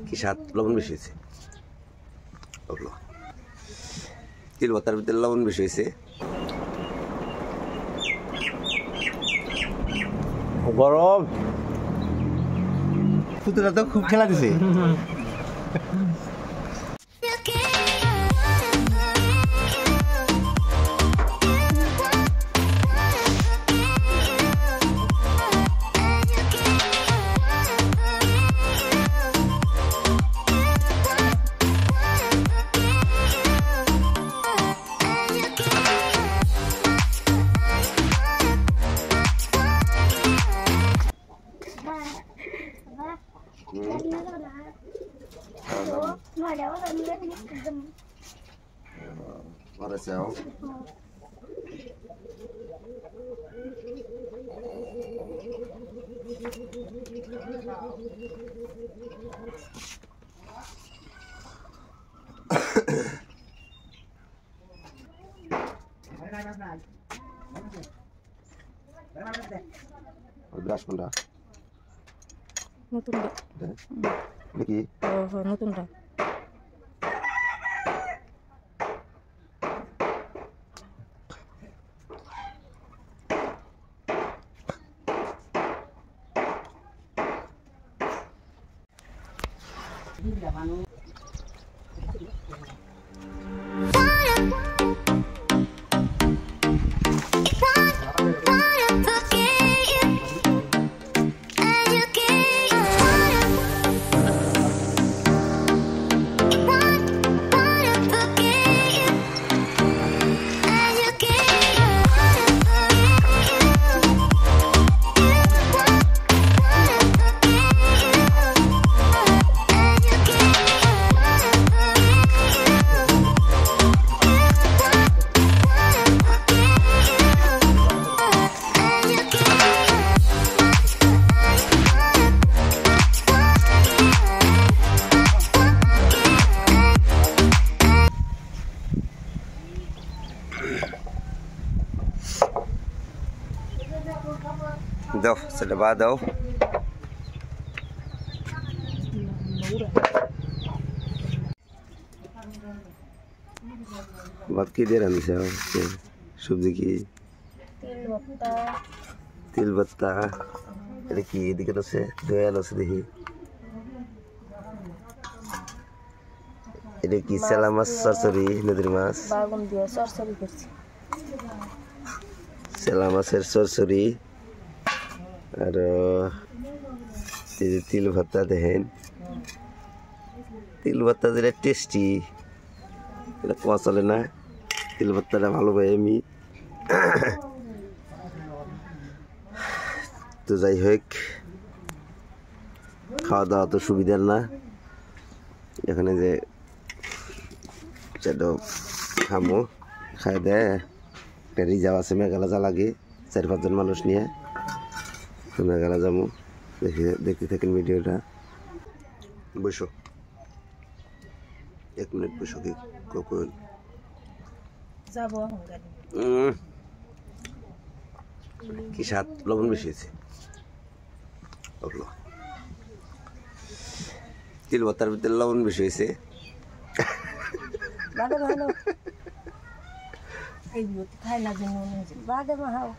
কি স্বাদ, লবণ বেশি হয়েছে। তিল ভর্তার ভিতরে লবণ বেশি হয়েছে। গরম পুতুরা তো খুব খেলা দিছে। Pareceu. Beras pun dah. Nutun dah. Lagi. Oh, nutun dah. Daw, sa laba daw. बात की दे रहा है सब्जी की तिल बत्ता की दिखे तो से दयाल से देखी এটা কি সেলা মাছ সরসরি নদীর মাছ বাগুন দিয়ে সরসরি করছি সেলা মাছের সরসরি আর এই যে তিল ভর্তা দেখেন তিল ভর্তা যেটা টেস্টি এটা কোয়া চলে না তিল ভর্তাটা ভালো পাই আমি তো যাই হোক খাওয়া দাওয়া তো সুবিধার না এখানে যে সেটা খামো খাই দেয় একটা রিজার্ভ আছে মেঘালয় যা লাগে 4-5 জন মানুষ নিয়ে তো মেঘালয় যাবো দেখতে থাকেন ভিডিওটা বসো 1 মিনিট বসো কি কখন যাবো কি স্বাদ লবণ বেশি হয়েছে তিল ভর্তার ভিতরে লবণ বেশি হয়েছে ভালো ভালো এই খাই লাগে মনে হচ্ছে বাদে মাহাও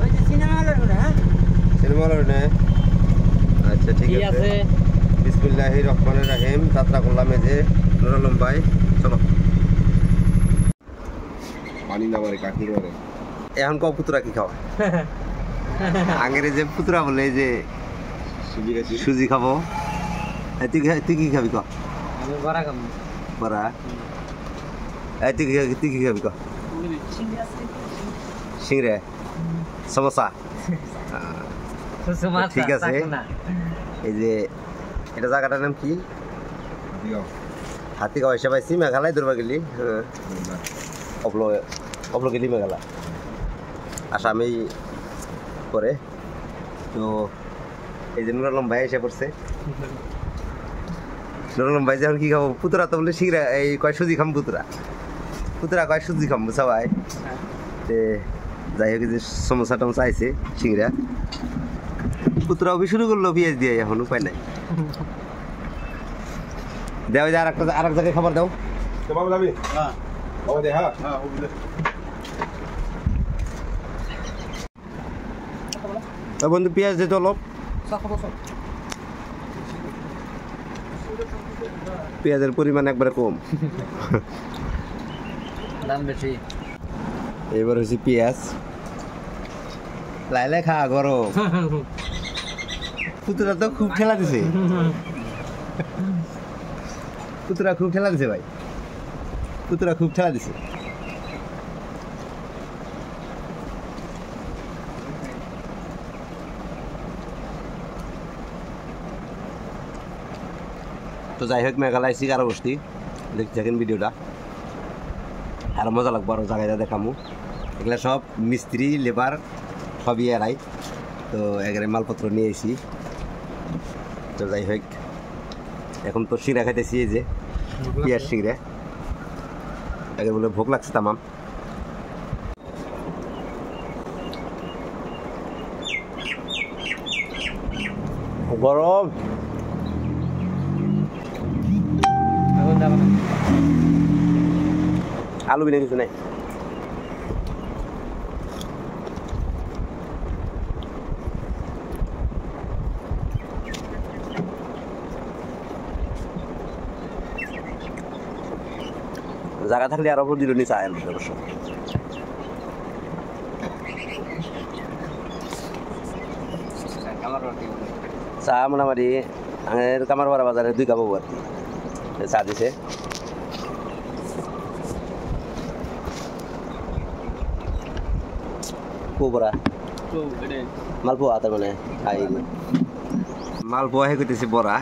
ওই যে সিনেমা হল না সিনেমা হল না আচ্ছা ঠিক আছে বিসমিল্লাহির রহমানির রহিম যাত্রা করলাম এই যে নুর আলম ভাই চলো পানি না মারে কাকি মারে এখন কও পুতুরা কি খাওয়া আগের যে পুতুরা বলে যে সুজি খাবো তুই কি খাবি ক আমি বড়া খাবো বড়া তুই কি খাবি ক সিংড়ে সমোসা ঠিক আছে এই যে এটা জায়গাটার নাম কি হাতিগাঁও এসে পাইছি মেঘালয় দূরবা গেলি অপলো গেলি মেঘালয় আসামে করে তো এই যে নুর আলম ভাই এসে পড়ছে নুর আলম ভাই যখন কি খাবো পুতুরা তো বলে শিখরা এই কয় সুজি খাম পুতুরা কয় সুজি খাম সবাই যাই হোক যে সমস্যা টমসা আইছে সিংড়া পুত্রাও শুরু করলো পেঁয়াজ দিয়ে এখন উপায় নাই দেও যে আর এক জায়গায় খাবার দাও বাবু যাবি হ্যাঁ বাবু দে হ্যাঁ বন্ধু পেঁয়াজ দিতে অলপ পেঁয়াজের পরিমাণ একবারে কম দাম বেশি এবার হচ্ছে পেঁয়াজ লাইলে খা গরম পুতুরা তো খুব ঠেলা দিছে পুতুরা খুব ঠেলা দিছে ভাই পুতুরা খুব ঠেলা দিছে তো যাই হোক মেঘালয় শিকারা বস্তি দেখতে থাকেন ভিডিওটা আর মজা লাগবো আরো জায়গায় দেখামু এগুলা সব মিস্ত্রি লেবার সবই এরাই তো এখানে মালপত্র নিয়ে এসি তো যাই হোক এখন তো সিংড়া খাইতেছি এই যে পেঁয়াজ সিংড়া আগে বলে ভোগ লাগছে তামাম গরম আলু বিনা কিছু নাই জায়গা থাকলে আরো দিল নি চায় অবশ্য চা মোটামুটি কামারপাড়া বাজারে 2 কাপ আর কি চা দিছে কোবরা মালপোয়া তার মানে মালপোয়া হে করতেছি বড়া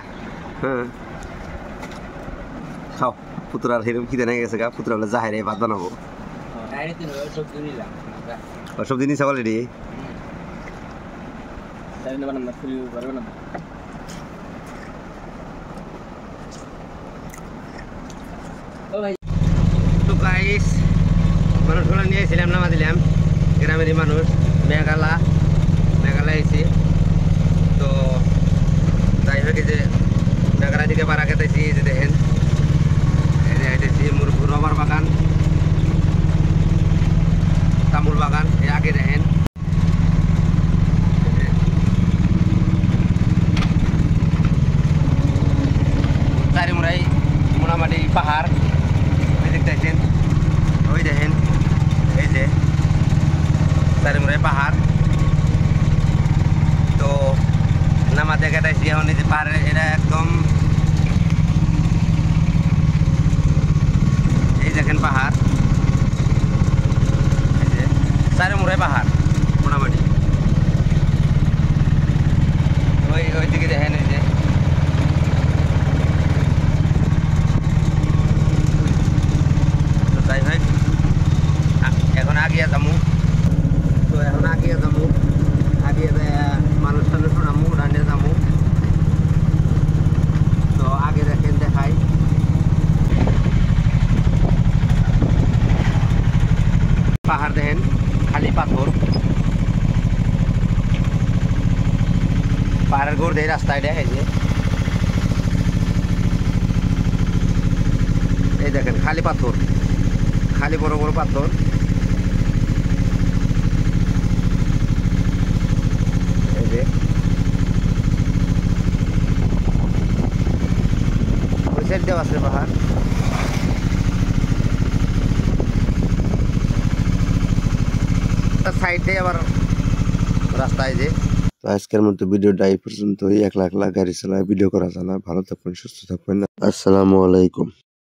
হ্যাঁ খাও পুতুরার সেরকম খিদে নিয়ে গেছে গা পুতুরা বলে জাহেরে ভাত বানাবো সব জিনিস অলরেডি তো গাইস মানুষগুলো নিয়েছিলাম নামা দিলাম গ্রামেরই মানুষ মেঘালয় এসে তো যাই হোক যে মেঘালয় থেকে বাড়া খেতেছি এই যে দেখেন এই যে হেঁটেছি রবার বাগান তামুল বাগান এই আগে দেখেন চারিমুড়াই মোটামুটি পাহাড় দেখতেছেন ওই দেখেন এই যে চারিমুড়াই পাহাড় তো নামা দেখাটাইছি এখন এই যে পাহাড়ের এটা একদম এই দেখেন পাহাড় এই যে চারিমুড়াই পাহাড় মোটামুটি ওই দিকে দেখেন এই যে যাই হোক এখন আগিয়ে যাবো তো এখন আগিয়ে যাবো আগিয়ে মানুষ টানুষ নামু রান্না যাবো তো আগে দেখেন দেখাই পাহাড় দেখেন খালি পাথর পাহাড়ের গোড় দিয়ে রাস্তায় দেখাই যে এই দেখেন খালি পাথর খালি বড় বড় পাথর এই যে ওই সাইড দেওয়া আছে পাহাড় তার সাইড দিয়ে আবার রাস্তায় যে আজকের মতো ভিডিওটা এই পর্যন্তই একলা গাড়ি চালায় ভিডিও করা যায় না ভালো থাকবেন সুস্থ থাকবেন আসসালামু আলাইকুম